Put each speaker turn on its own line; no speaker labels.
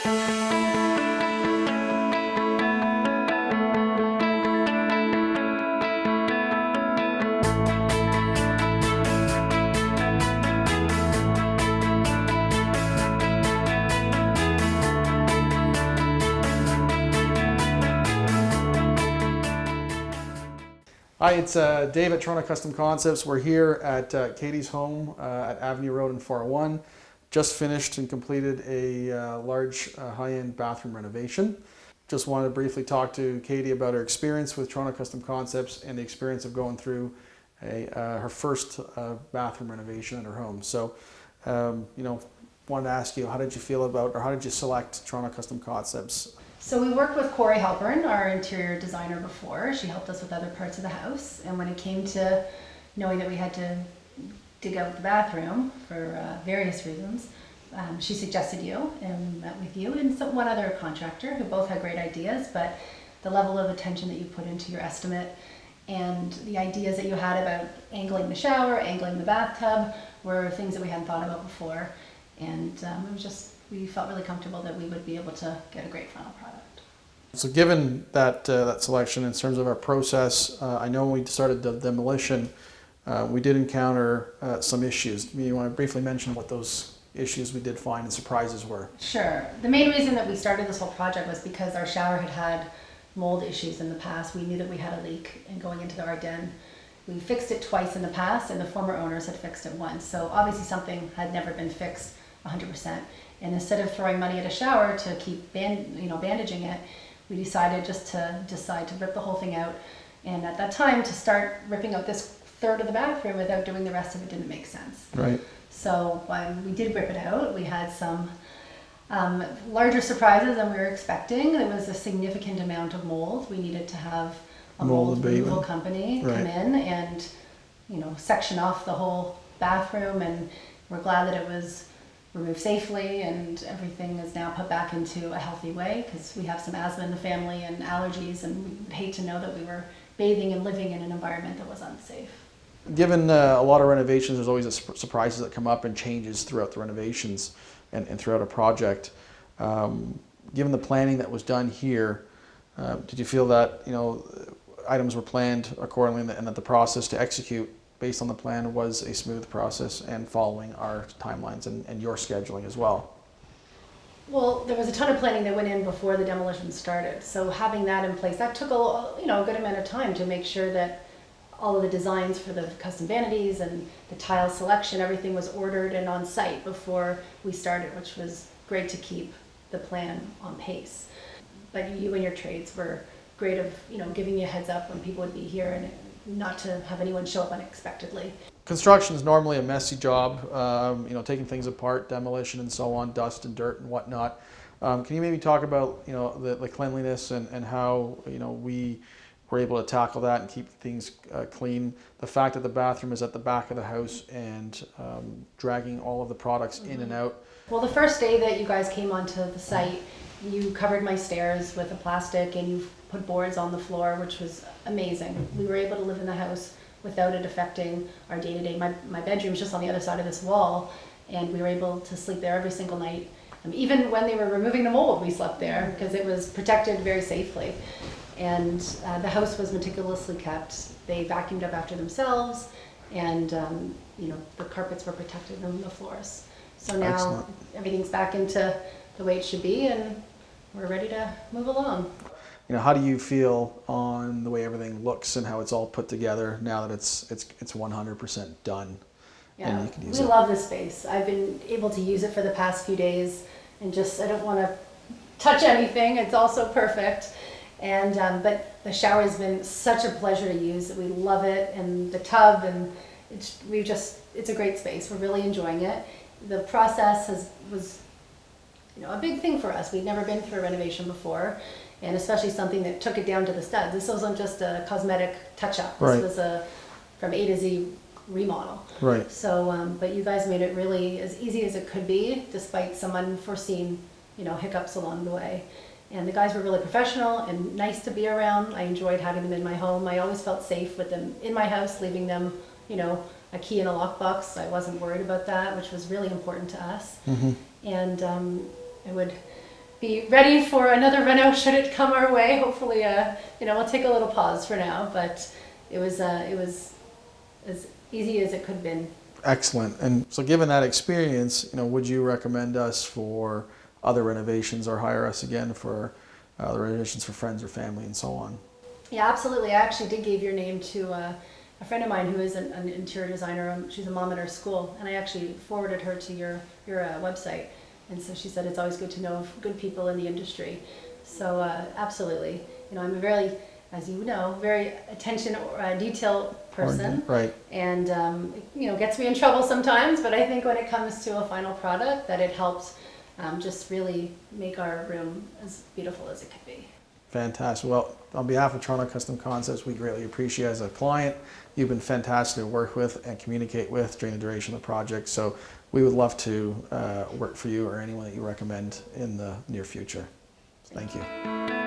Hi, it's Dave at Toronto Custom Concepts. We're here at Katie's home at Avenue Road in 401. Just finished and completed a large high-end bathroom renovation. Just wanted to briefly talk to Katie about her experience with Toronto Custom Concepts and the experience of going through her first bathroom renovation at her home. So, wanted to ask you, how did you feel about, or how did you select Toronto Custom Concepts?
So we worked with Corey Halpern, our interior designer, before. She helped us with other parts of the house. And when it came to knowing that we had to dig out the bathroom for various reasons, she suggested you and met with you and one other contractor who both had great ideas, but the level of attention that you put into your estimate and the ideas that you had about angling the shower, angling the bathtub were things that we hadn't thought about before. And it was just, we felt really comfortable that we would be able to get a great final product.
So given that that selection in terms of our process, I know when we started the demolition, we did encounter some issues. You want to briefly mention what those issues we did find and surprises were?
Sure. The main reason that we started this whole project was because our shower had mold issues in the past. We knew that we had a leak in going into our den. We fixed it twice in the past and the former owners had fixed it once. So obviously something had never been fixed 100%. And instead of throwing money at a shower to keep bandaging it, we decided to rip the whole thing out. And at that time, to start ripping out this third of the bathroom without doing the rest of it didn't make sense.
Right.
So when we did rip it out, we had some larger surprises than we were expecting. There was a significant amount of mold. We needed to have a mold removal company come in and section off the whole bathroom, and we're glad that it was removed safely and everything is now put back into a healthy way, because we have some asthma in the family and allergies, and we would hate to know that we were bathing and living in an environment that was unsafe.
Given a lot of renovations, there's always surprises that come up and changes throughout the renovations and throughout a project. Given the planning that was done here, did you feel that items were planned accordingly and that the process to execute based on the plan was a smooth process and following our timelines and your scheduling as well?
Well, there was a ton of planning that went in before the demolition started. So having that in place, that took a good amount of time to make sure that all of the designs for the custom vanities and the tile selection, everything was ordered and on site before we started, which was great to keep the plan on pace. But you and your trades were great of giving you a heads up when people would be here and not to have anyone show up unexpectedly.
Construction is normally a messy job, taking things apart, demolition and so on, dust and dirt and whatnot. Can you maybe talk about the cleanliness and how we were able to tackle that and keep things clean? The fact that the bathroom is at the back of the house and dragging all of the products in and out.
Well, the first day that you guys came onto the site, you covered my stairs with a plastic and you put boards on the floor, which was amazing. We were able to live in the house without it affecting our day-to-day. My bedroom's just on the other side of this wall, and we were able to sleep there every single night. Even when they were removing the mold, we slept there because it was protected very safely. And the house was meticulously kept. They vacuumed up after themselves, and the carpets were protected on the floors. So now
Excellent.
Everything's back into the way it should be, and we're ready to move along.
How do you feel on the way everything looks and how it's all put together now that it's 100% done?
Yeah,
and you can use
we
it?
love this space. I've been able to use it for the past few days, and I don't want to touch anything. It's all so perfect. And but the shower has been such a pleasure to use. We love it, and the tub, and it's a great space. We're really enjoying it. The process was a big thing for us. We'd never been through a renovation before, and especially something that took it down to the studs. This wasn't just a cosmetic touch-up. This was a from A to Z remodel.
Right.
So, but you guys made it really as easy as it could be, despite some unforeseen, hiccups along the way. And the guys were really professional and nice to be around. I enjoyed having them in my home. I always felt safe with them in my house, leaving them, a key in a lockbox. I wasn't worried about that, which was really important to us.
Mm-hmm.
And I would be ready for another reno should it come our way. Hopefully, we'll take a little pause for now, but it was as easy as it could have been.
Excellent. And so given that experience, would you recommend us for other renovations or hire us again for the renovations for friends or family and so on?
Yeah, absolutely. I actually did give your name to a friend of mine who is an interior designer. She's a mom at her school, and I actually forwarded her to your website. And so she said it's always good to know of good people in the industry. So absolutely. I'm a very, as you know, very attention detail person.
Right.
And gets me in trouble sometimes, but I think when it comes to a final product that it helps just really make our room as beautiful as it could be.
Fantastic. Well, on behalf of Toronto Custom Concepts, we greatly appreciate as a client. You've been fantastic to work with and communicate with during the duration of the project. So we would love to work for you or anyone that you recommend in the near future. Thank you.